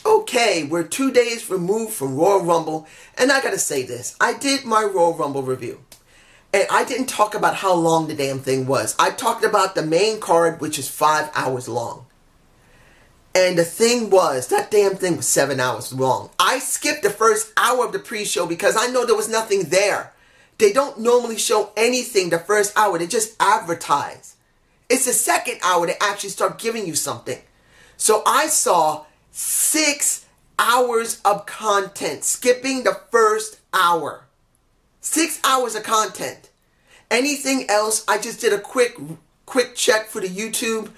Okay, we're 2 days removed from Royal Rumble, and I gotta say this. I did my Royal Rumble review, and I didn't talk about how long the damn thing was. I talked about the main card, which is 5 hours long. And the thing was, that damn thing was 7 hours long. I skipped the first hour of the pre-show because I know there was nothing there. They don't normally show anything the first hour. They just advertise. It's the second hour they actually start giving you something. So I saw 6 hours of content, skipping the first hour. 6 hours of content. Anything else, I just did a quick check for the YouTube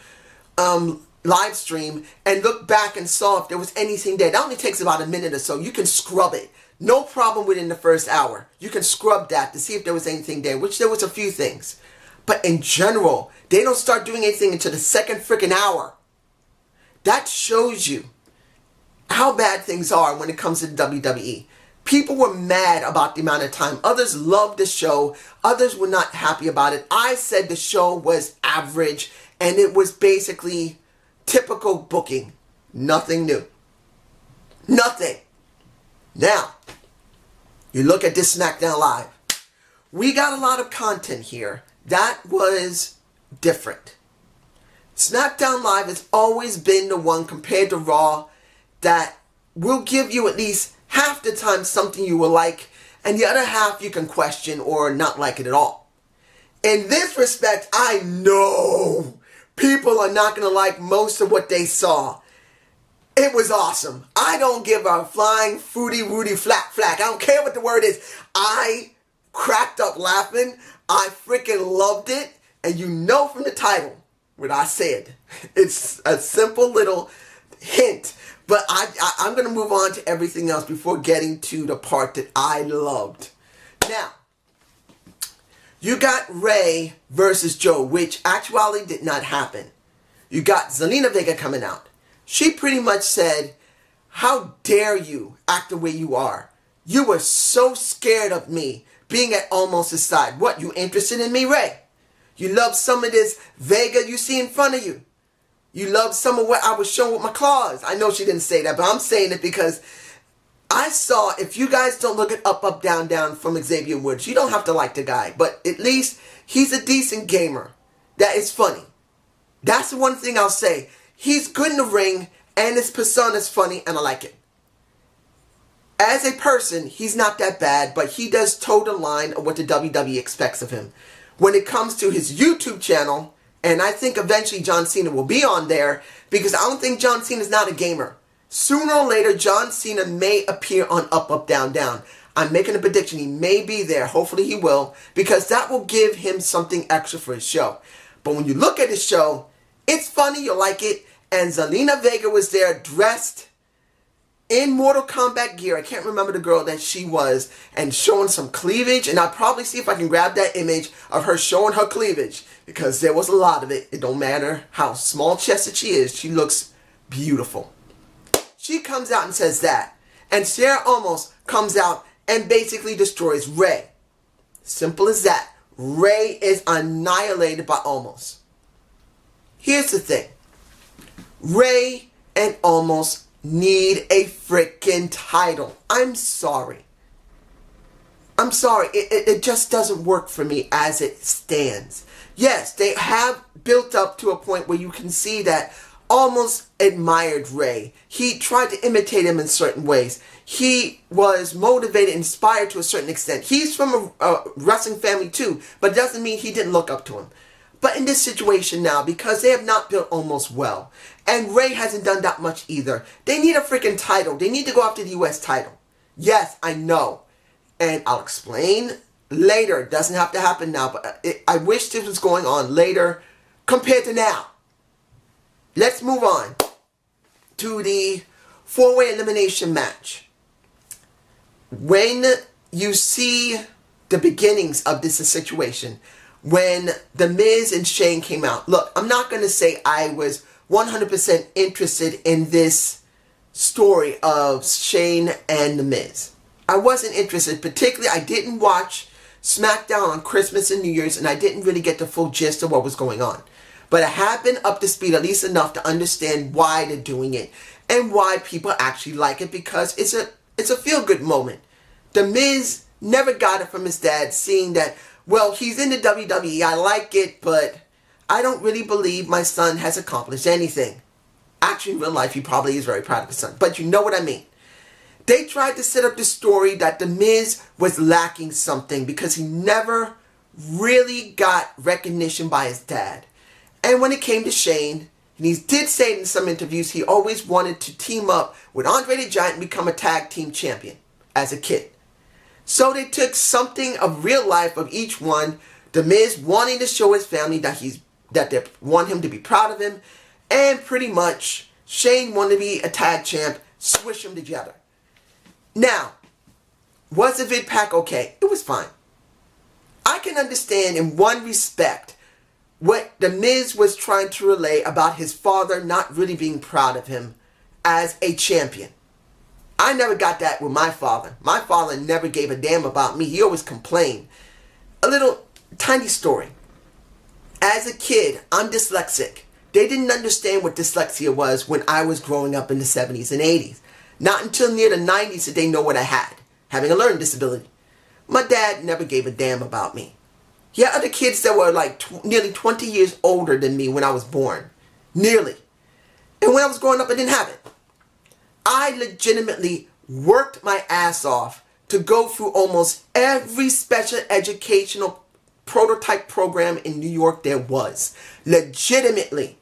live stream and looked back and saw if there was anything there. That only takes about a minute or so. You can scrub it. No problem within the first hour. You can scrub that to see if there was anything there, which there was a few things. But in general, they don't start doing anything until the second freaking hour. That shows you how bad things are when it comes to the WWE. People were mad about the amount of time. Others loved the show. Others were not happy about it. I said the show was average and it was basically typical booking. Nothing new. Nothing. Now, you look at this Smackdown Live. We got a lot of content here. That was different. Smackdown Live has always been the one compared to Raw that will give you at least half the time something you will like, and the other half you can question or not like it at all. In this respect, I know people are not going to like most of what they saw. It was awesome. I don't give a flying fruity woody flack. I don't care what the word is. I cracked up laughing. I freaking loved it. And you know from the title what I said. It's a simple little hint. But I'm going to move on to everything else before getting to the part that I loved. Now, you got Ray versus Joe, which actually did not happen. You got Zelina Vega coming out. She pretty much said, how dare you act the way you are? You were so scared of me being at Almost's side. What, you interested in me, Ray? You love some of this Vega you see in front of you. You love some of what I was showing with my claws. I know she didn't say that, but I'm saying it because I saw, if you guys don't look at Up, Up, Down, Down from Xavier Woods, you don't have to like the guy, but at least he's a decent gamer. That is funny. That's the one thing I'll say. He's good in the ring, and his persona is funny, and I like it. As a person, he's not that bad, but he does toe the line of what the WWE expects of him. When it comes to his YouTube channel, and I think eventually John Cena will be on there, because I don't think John Cena is not a gamer. Sooner or later, John Cena may appear on Up, Up, Down, Down. I'm making a prediction. He may be there. Hopefully he will, because that will give him something extra for his show. But when you look at his show, it's funny. You'll like it. And Zelina Vega was there dressed in Mortal Kombat gear. I can't remember the girl that she was, and showing some cleavage. And I'll probably see if I can grab that image of her showing her cleavage, because there was a lot of it. It don't matter how small-chested she is. She looks beautiful. She comes out and says that. And Sarah Almost comes out and basically destroys Ray. Simple as that. Ray is annihilated by Almost. Here's the thing. Ray and Almost need a freaking title. I'm sorry. I'm sorry. It just doesn't work for me as it stands. Yes, they have built up to a point where you can see that Almost admired Ray. He tried to imitate him in certain ways. He was motivated, inspired to a certain extent. He's from a wrestling family too, but it doesn't mean he didn't look up to him. But in this situation now, because they have not built Almost well, and Ray hasn't done that much either, they need a freaking title. They need to go after the U.S. title. Yes, I know. And I'll explain later. It doesn't have to happen now, but I wish this was going on later compared to now. Let's move on to the 4-way elimination match. When you see the beginnings of this situation, when The Miz and Shane came out, look, I'm not going to say I was 100% interested in this story of Shane and The Miz. I wasn't interested, particularly I didn't watch Smackdown on Christmas and New Year's, and I didn't really get the full gist of what was going on. But I have been up to speed at least enough to understand why they're doing it. and why people actually like it, because it's a feel-good moment. The Miz never got it from his dad, seeing that, well, he's in the WWE, I like it, but I don't really believe my son has accomplished anything. Actually, in real life, he probably is very proud of his son, but you know what I mean. They tried to set up the story that The Miz was lacking something because he never really got recognition by his dad. And when it came to Shane, and he did say in some interviews he always wanted to team up with Andre the Giant and become a tag team champion as a kid. So they took something of real life of each one. The Miz wanting to show his family that they want him to be proud of him, and pretty much Shane wanted to be a tag champ, swish them together. Now, was the vid pack okay? It was fine. I can understand in one respect what The Miz was trying to relay about his father not really being proud of him as a champion. I never got that with my father. My father never gave a damn about me. He always complained. A little tiny story. As a kid, I'm dyslexic. They didn't understand what dyslexia was when I was growing up in the 70s and 80s. Not until near the 90s did they know what I had, having a learning disability. My dad never gave a damn about me. He had other kids that were like nearly 20 years older than me when I was born. Nearly. And when I was growing up, I didn't have it. I legitimately worked my ass off to go through almost every special educational prototype program in New York there was. Legitimately.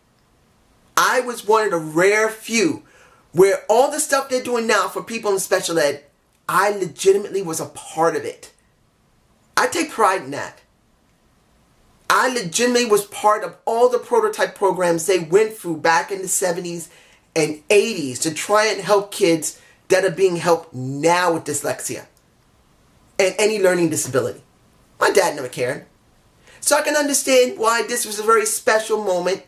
I was one of the rare few where all the stuff they're doing now for people in special ed, I legitimately was a part of it. I take pride in that. I legitimately was part of all the prototype programs they went through back in the 70s and 80s to try and help kids that are being helped now with dyslexia and any learning disability. My dad never cared. So I can understand why this was a very special moment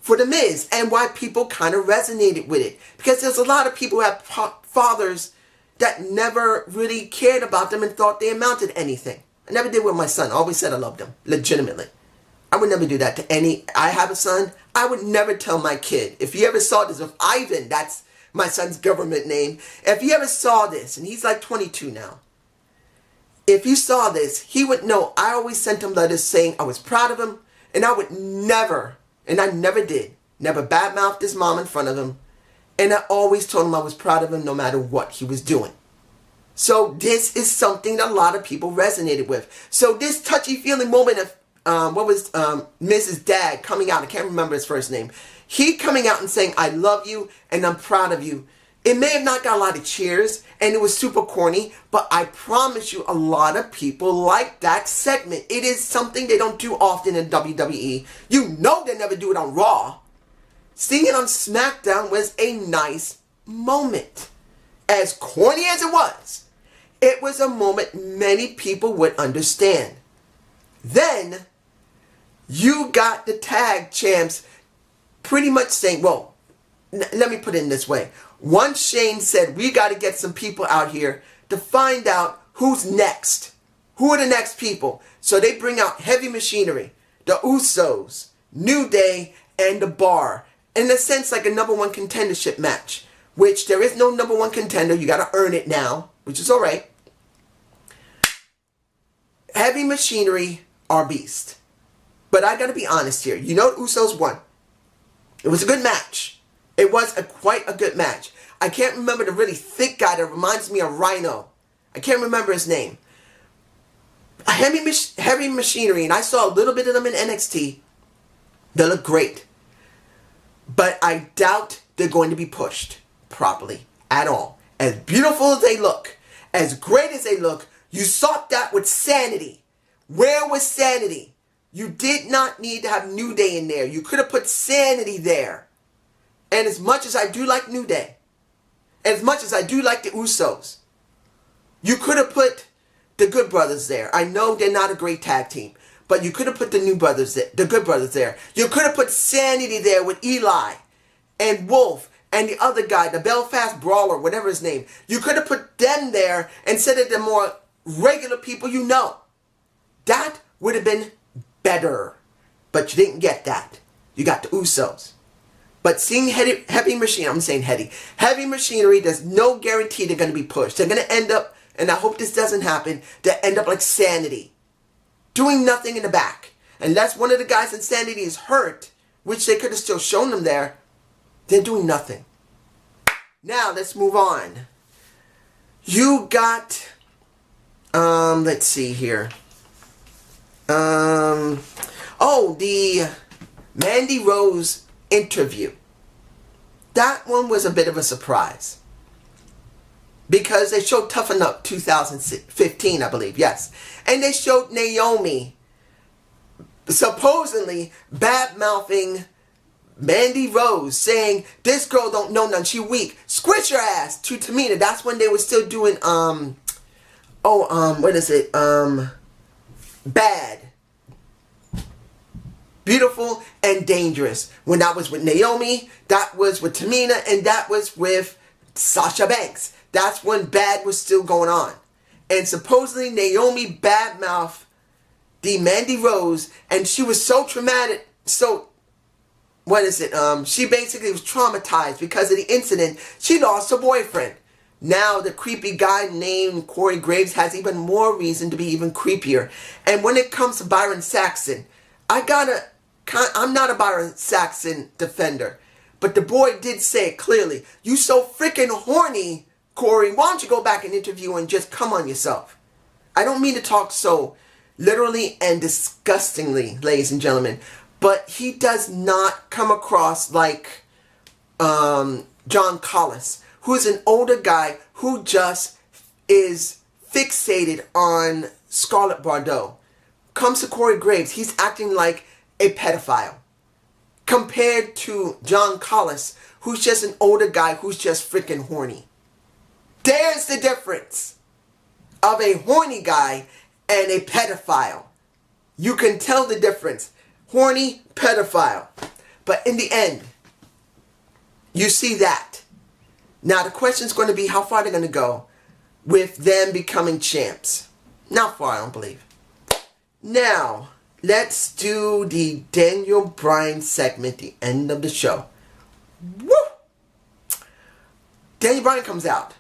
for The Miz and why people kind of resonated with it. Because there's a lot of people who have fathers that never really cared about them and thought they amounted to anything. I never did with my son. I always said I loved him, legitimately. I would never do that to any. I have a son. I would never tell my kid. If he ever saw this, if Ivan, that's my son's government name. If he ever saw this, and he's like 22 now. If he saw this, he would know. I always sent him letters saying I was proud of him. And I would never, and I never did, never badmouthed his mom in front of him. And I always told him I was proud of him no matter what he was doing. So this is something that a lot of people resonated with. So this touchy-feely moment of Mrs. Dad coming out, I can't remember his first name. He coming out and saying, I love you and I'm proud of you. It may have not got a lot of cheers and it was super corny, but I promise you a lot of people like that segment. It is something they don't do often in WWE. You know they never do it on Raw. Seeing it on Smackdown was a nice moment. As corny as it was a moment many people would understand. Then, you got the tag champs pretty much saying, well, let me put it in this way. Once Shane said, we got to get some people out here to find out who's next. Who are the next people? So they bring out Heavy Machinery, the Usos, New Day, and The Bar. In a sense, like a number one contendership match. Which there is no number one contender. You got to earn it now, which is all right. Heavy Machinery are beast. But I got to be honest here. You know Usos won. It was a good match. It was quite a good match. I can't remember the really thick guy that reminds me of Rhino. I can't remember his name. Heavy Machinery, and I saw a little bit of them in NXT. They look great. But I doubt they're going to be pushed properly at all. As beautiful as they look, as great as they look, you sought that with Sanity. Where was Sanity? You did not need to have New Day in there. You could have put Sanity there. And as much as I do like New Day, as much as I do like the Usos, you could have put the Good Brothers there. I know they're not a great tag team, but you could have put the Good Brothers there. You could have put Sanity there with Eli and Wolf and the other guy, the Belfast Brawler, whatever his name. You could have put them there instead of the more regular people you know. That would have been better. But you didn't get that. You got the Usos. But seeing heavy machinery, there's no guarantee they're going to be pushed. They're going to end up, and I hope this doesn't happen, they end up like Sanity, doing nothing in the back. Unless one of the guys in Sanity is hurt, which they could have still shown them there, they're doing nothing. Now, let's move on. You got, let's see here. The Mandy Rose interview. That one was a bit of a surprise. Because they showed Toughen Up 2015, I believe, yes. And they showed Naomi supposedly bad-mouthing Mandy Rose, saying, this girl don't know none, she weak. Squish your ass to Tamina. That's when they were still doing, Bad. Beautiful and Dangerous. When that was with Naomi, that was with Tamina, and that was with Sasha Banks. That's when Bad was still going on. And supposedly Naomi badmouthed the Mandy Rose, and she was so traumatic, she basically was traumatized because of the incident. She lost her boyfriend. Now the creepy guy named Corey Graves has even more reason to be even creepier. And when it comes to Byron Saxton, I'm not a Byron Saxton defender, but the boy did say it clearly. You so freaking horny, Corey. Why don't you go back and interview and just come on yourself? I don't mean to talk so literally and disgustingly, ladies and gentlemen, but he does not come across like John Collis, who is an older guy who just is fixated on Scarlett Bordeaux. Comes to Corey Graves, he's acting like a pedophile. Compared to John Collis, who's just an older guy who's just freaking horny. There's the difference of a horny guy and a pedophile. You can tell the difference. Horny, pedophile. But in the end, you see that. Now the question's going to be how far they're going to go with them becoming champs. Not far, I don't believe. Now, let's do the Daniel Bryan segment, the end of the show. Woo! Daniel Bryan comes out.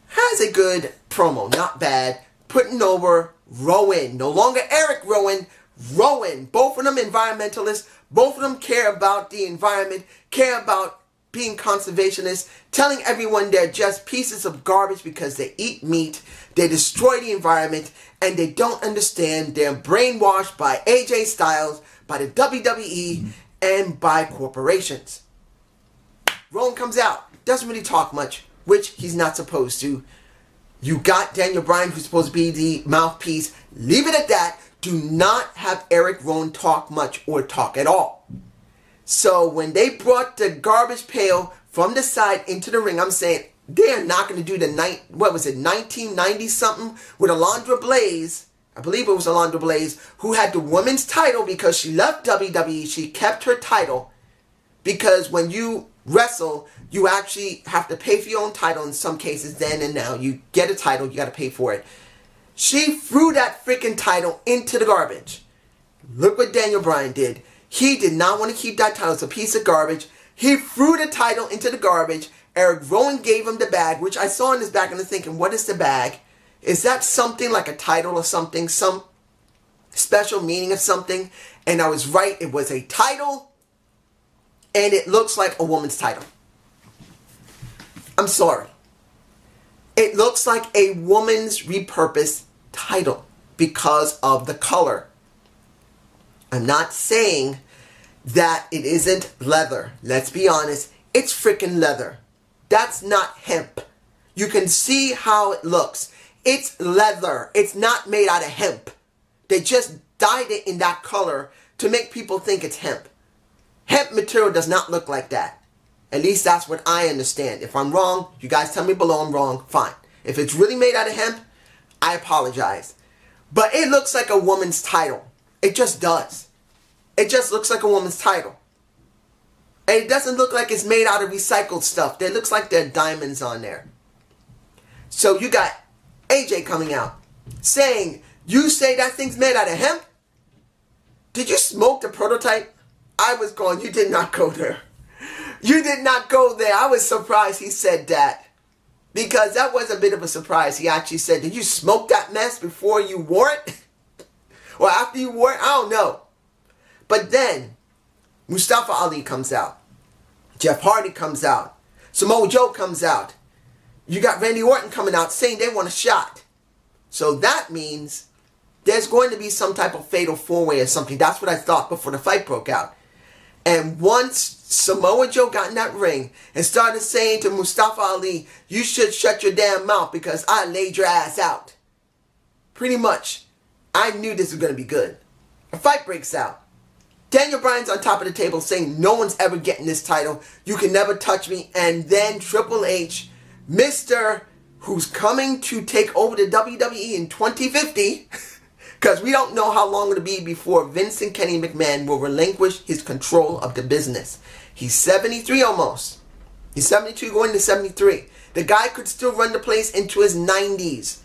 Has a good promo, not bad. Putting over Rowan. No longer Eric Rowan. Rowan. Both of them environmentalists. Both of them care about the environment. Care about being conservationists. Telling everyone they're just pieces of garbage because they eat meat. They destroy the environment. And they don't understand. They're brainwashed by AJ Styles, by the WWE, and by corporations. Rowan comes out. Doesn't really talk much, which he's not supposed to. You got Daniel Bryan, who's supposed to be the mouthpiece. Leave it at that. Do not have Eric Rowan talk much or talk at all. So when they brought the garbage pail from the side into the ring, I'm saying they're not going to do the 1990 something with Alundra Blaze. I believe it was Alundra Blaze, who had the women's title because she left WWE. She kept her title because when you wrestle, you actually have to pay for your own title in some cases. Then and now you get a title, you got to pay for it. She threw that freaking title into the garbage. Look what Daniel Bryan did. He did not want to keep that title. It's a piece of garbage. He threw the title into the garbage. Eric Rowan gave him the bag, which I saw in his back and I'm thinking, what is the bag? Is that something like a title or something? Some special meaning of something? And I was right. It was a title. And it looks like a woman's title. I'm sorry. It looks like a woman's repurposed title because of the color. I'm not saying that it isn't leather. Let's be honest. It's freaking leather. That's not hemp. You can see how it looks. It's leather. It's not made out of hemp. They just dyed it in that color to make people think it's hemp. Hemp material does not look like that. At least that's what I understand. If I'm wrong, you guys tell me below I'm wrong. Fine. If it's really made out of hemp, I apologize. But it looks like a woman's title. It just does. It just looks like a woman's title. And it doesn't look like it's made out of recycled stuff. It looks like there are diamonds on there. So you got AJ coming out saying, you say that thing's made out of hemp? Did you smoke the prototype? I was going, you did not go there. You did not go there. I was surprised he said that. Because that was a bit of a surprise. He actually said, did you smoke that mess before you wore it? Or after you wore it? I don't know. But then, Mustafa Ali comes out. Jeff Hardy comes out. Samoa Joe comes out. You got Randy Orton coming out saying they want a shot. So that means there's going to be some type of fatal four-way or something. That's what I thought before the fight broke out. And once Samoa Joe got in that ring and started saying to Mustafa Ali, you should shut your damn mouth because I laid your ass out. Pretty much, I knew this was going to be good. A fight breaks out. Daniel Bryan's on top of the table saying no one's ever getting this title. You can never touch me. And then Triple H, Mr. who's coming to take over the WWE in 2050, because we don't know how long it'll be before Vince and Kenny McMahon will relinquish his control of the business. He's 73 almost. He's 72 going to 73. The guy could still run the place into his 90s.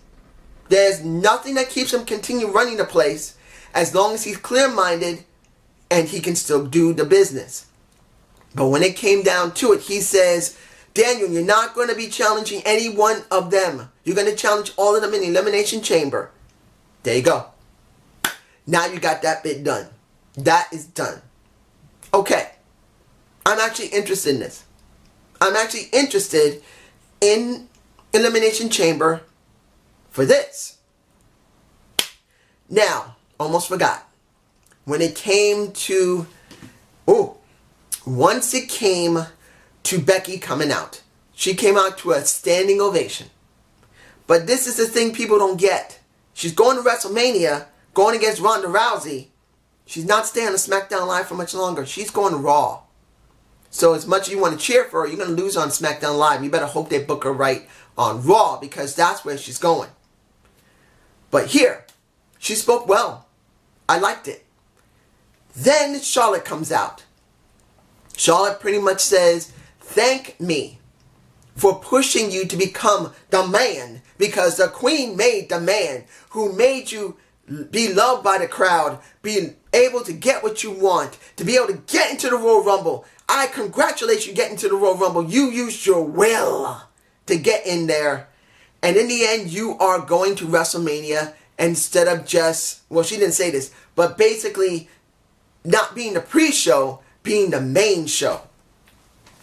There's nothing that keeps him continue running the place as long as he's clear-minded and he can still do the business. But when it came down to it, he says, Daniel, you're not going to be challenging any one of them. You're going to challenge all of them in the Elimination Chamber. There you go. Now you got that bit done. That is done. Okay. I'm actually interested in this. I'm actually interested in Elimination Chamber for this. Now, almost forgot. When it came to... once it came to Becky coming out. She came out to a standing ovation. But this is the thing people don't get. She's going to WrestleMania, going against Ronda Rousey. She's not staying on SmackDown Live for much longer. She's going to Raw. So as much as you want to cheer for her, you're going to lose on SmackDown Live. You better hope they book her right on Raw because that's where she's going. But here, she spoke well. I liked it. Then Charlotte comes out. Charlotte pretty much says, thank me for pushing you to become the man because the queen made the man who made you be loved by the crowd, be able to get what you want, to be able to get into the Royal Rumble. I congratulate you getting to the Royal Rumble. You used your will to get in there. And in the end, you are going to WrestleMania instead of just, well, she didn't say this, but basically not being the pre-show, being the main show.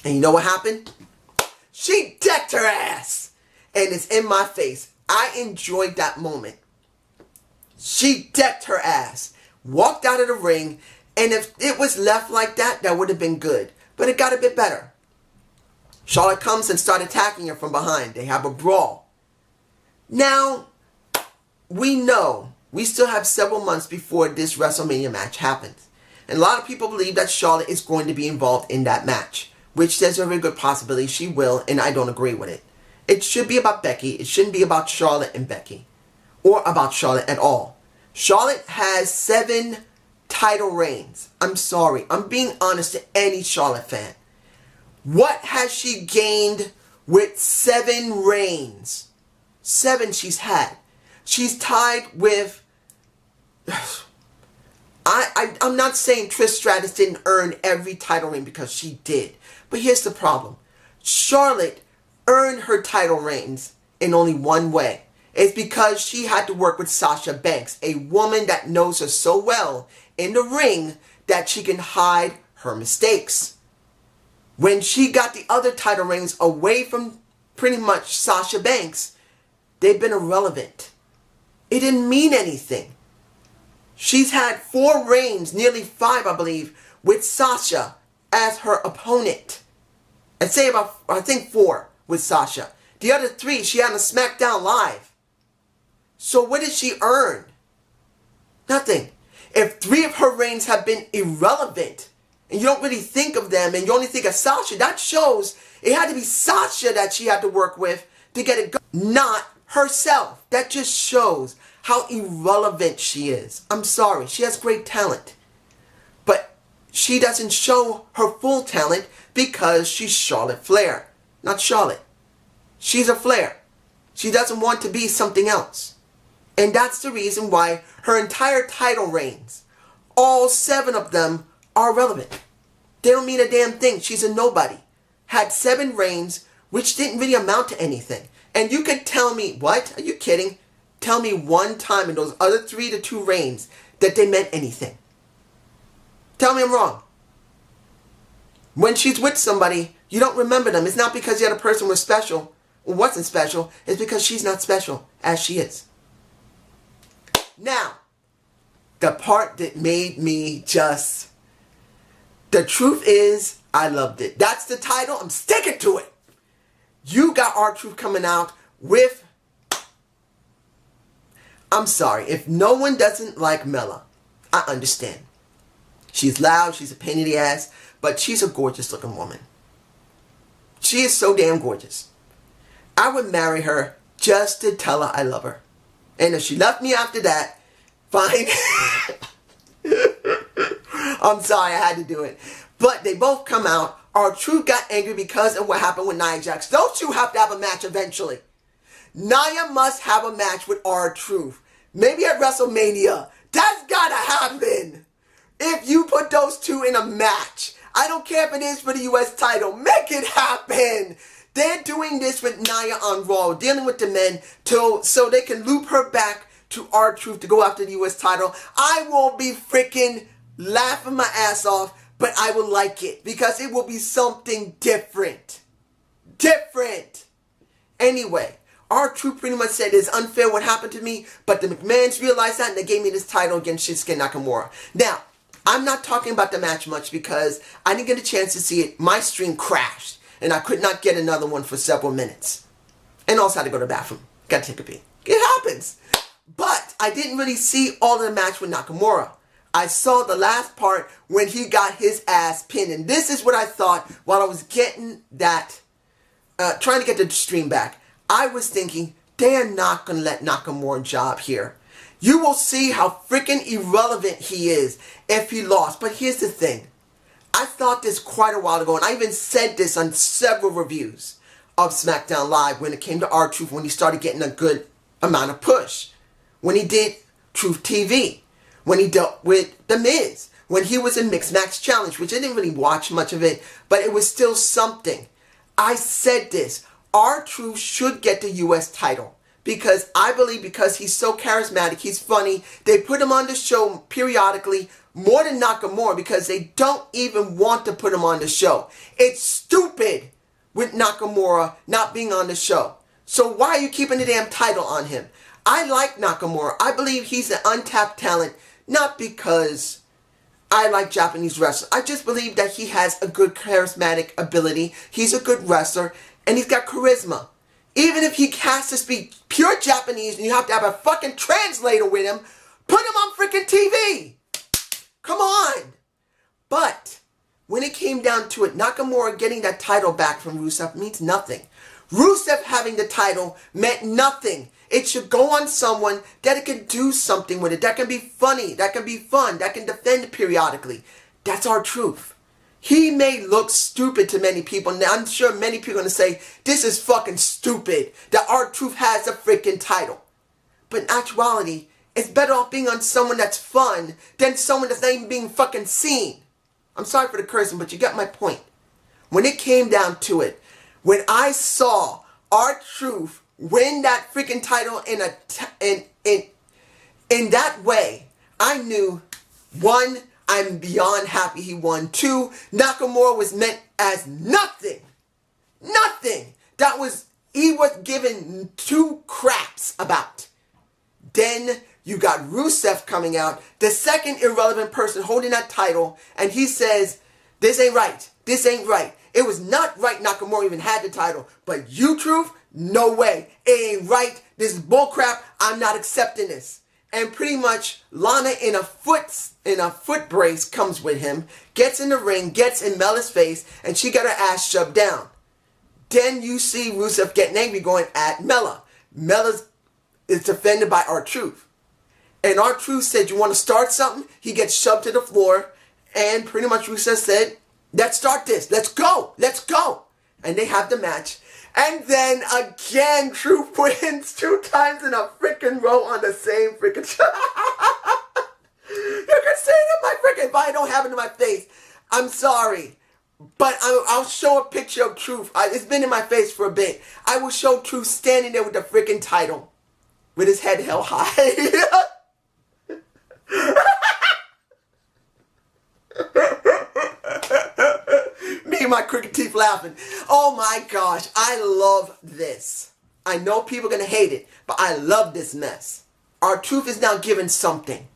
And you know what happened? She decked her ass. And it's in my face. I enjoyed that moment. She decked her ass. Walked out of the ring. And if it was left like that, that would have been good. But it got a bit better. Charlotte comes and starts attacking her from behind. They have a brawl. Now, we know we still have several months before this WrestleMania match happens. And a lot of people believe that Charlotte is going to be involved in that match. Which there's a very good possibility she will, and I don't agree with it. It should be about Becky. It shouldn't be about Charlotte and Becky. Or about Charlotte at all. Charlotte has 7 title reigns. I'm sorry. I'm being honest to any Charlotte fan. What has she gained with 7 reigns? 7 she's had. She's tied with... I'm not saying Trish Stratus didn't earn every title reign because she did. But here's the problem. Charlotte earned her title reigns in only one way. It's because she had to work with Sasha Banks, a woman that knows her so well in the ring that she can hide her mistakes. When she got the other title reigns away from pretty much Sasha Banks, they've been irrelevant. It didn't mean anything. She's had 4 reigns, nearly 5 I believe, with Sasha as her opponent. I'd say about, I think 4 with Sasha. The other 3 she had on SmackDown Live. So what did she earn? Nothing. If 3 of her reigns have been irrelevant, and you don't really think of them, and you only think of Sasha, that shows it had to be Sasha that she had to work with to get it going, not herself. That just shows how irrelevant she is. I'm sorry, she has great talent. But she doesn't show her full talent because she's Charlotte Flair. Not Charlotte. She's a Flair. She doesn't want to be something else. And that's the reason why her entire title reigns, all 7 of them, are relevant. They don't mean a damn thing. She's a nobody. Had 7 reigns, which didn't really amount to anything. And you could tell me, what? Are you kidding? Tell me one time in those other 3 to 2 reigns that they meant anything. Tell me I'm wrong. When she's with somebody, you don't remember them. It's not because the other person was special or wasn't special. It's because she's not special as she is. Now, the part that made me just... The truth is, I loved it. That's the title. I'm sticking to it. You got Rtruth coming out with... I'm sorry. If no one doesn't like Mela, I understand. She's loud. She's a pain in the ass. But she's a gorgeous looking woman. She is so damn gorgeous. I would marry her just to tell her I love her. And if she left me after that, fine. I'm sorry, I had to do it. But they both come out. Rtruth got angry because of what happened with Nia Jax. Those two have to have a match eventually. Nia must have a match with Rtruth. Maybe at WrestleMania. That's gotta happen. If you put those two in a match, I don't care if it is for the US title. Make it happen. They're doing this with Nia on Raw, dealing with the men so they can loop her back to Rtruth to go after the US title. I will be freaking laughing my ass off, but I will like it because it will be something different. Different. Anyway, Rtruth pretty much said it's unfair what happened to me, but the McMahons realized that and they gave me this title against Shinsuke Nakamura. Now, I'm not talking about the match much because I didn't get a chance to see it. My stream crashed and I could not get another one for several minutes. And also had to go to the bathroom. Gotta take a pee. It happens. But I didn't really see all of the match with Nakamura. I saw the last part when he got his ass pinned. And this is what I thought while I was getting that, trying to get the stream back. I was thinking, they are not going to let Nakamura job here. You will see how freaking irrelevant he is if he lost. But here's the thing. I thought this quite a while ago, and I even said this on several reviews of Smackdown Live when it came to Rtruth, when he started getting a good amount of push. When he did Truth TV. When he dealt with The Miz. When he was in Mixed Match Challenge, which I didn't really watch much of it, but it was still something. I said this. Rtruth should get the US title. Because I believe because he's so charismatic, he's funny, they put him on the show periodically more than Nakamura because they don't even want to put him on the show. It's stupid with Nakamura not being on the show. So why are you keeping the damn title on him? I like Nakamura. I believe he's an untapped talent, not because I like Japanese wrestlers. I just believe that he has a good charismatic ability. He's a good wrestler, and he's got charisma. Even if he has to speak pure Japanese and you have to have a fucking translator with him, put him on freaking TV. Come on. But when it came down to it, Nakamura getting that title back from Rusev means nothing. Rusev having the title meant nothing. It should go on someone that can do something with it, that can be funny, that can be fun, that can defend it periodically. That's Rtruth. He may look stupid to many people, and I'm sure many people are going to say, this is fucking stupid that Rtruth has a freaking title. But in actuality, it's better off being on someone that's fun than someone that's not even being fucking seen. I'm sorry for the cursing, but you got my point. When it came down to it, when I saw Rtruth win that freaking title in that way, I knew, one, I'm beyond happy he won. 2, Nakamura was meant as nothing. Nothing. He was given 2 craps about. Then you got Rusev coming out, the second irrelevant person holding that title, and he says, this ain't right. This ain't right. It was not right Nakamura even had the title. But Rtruth, no way. It ain't right. This is bullcrap. I'm not accepting this. And pretty much Lana in a foot brace comes with him, gets in the ring, gets in Mela's face, and she got her ass shoved down. Then you see Rusev getting angry going at Mela. Mela is defended by Rtruth. And Rtruth said, you want to start something? He gets shoved to the floor. And pretty much Rusev said, let's start this. Let's go. Let's go. And they have the match. And then again, Truth wins 2 times in a freaking row on the same freaking show. You can see it in my freaking, if I don't have it in my face. I'm sorry. But I'll show a picture of Truth. It's been in my face for a bit. I will show Truth standing there with the freaking title. With his head held high. Me and my crooked teeth laughing. Oh my gosh, I love this. I know people are going to hate it, but I love this mess. Rtruth is now given something.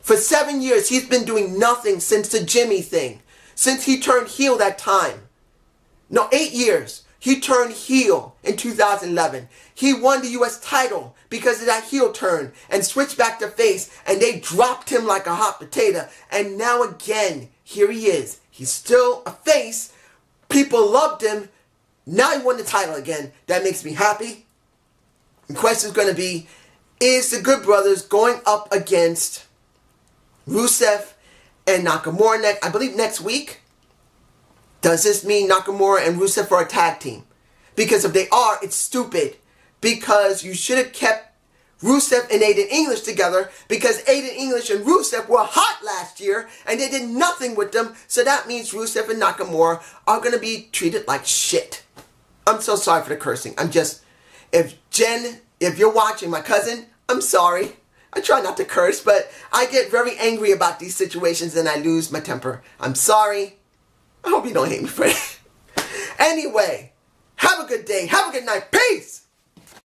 For 7 years, he's been doing nothing since the Jimmy thing. Since he turned heel that time. No, 8 years. He turned heel in 2011. He won the U.S. title because of that heel turn and switched back to face, and they dropped him like a hot potato. And now again, here he is. He's still a face. People loved him. Now he won the title again. That makes me happy. The question is going to be, is the Good Brothers going up against Rusev and Nakamura I believe next week? Does this mean Nakamura and Rusev are a tag team? Because if they are, it's stupid. Because you should have kept Rusev and Aiden English together, because Aiden English and Rusev were hot last year and they did nothing with them. So that means Rusev and Nakamura are going to be treated like shit. I'm so sorry for the cursing. If you're watching, my cousin, I'm sorry. I try not to curse, but I get very angry about these situations and I lose my temper. I'm sorry. I hope you don't hate me for it. Anyway, have a good day. Have a good night. Peace.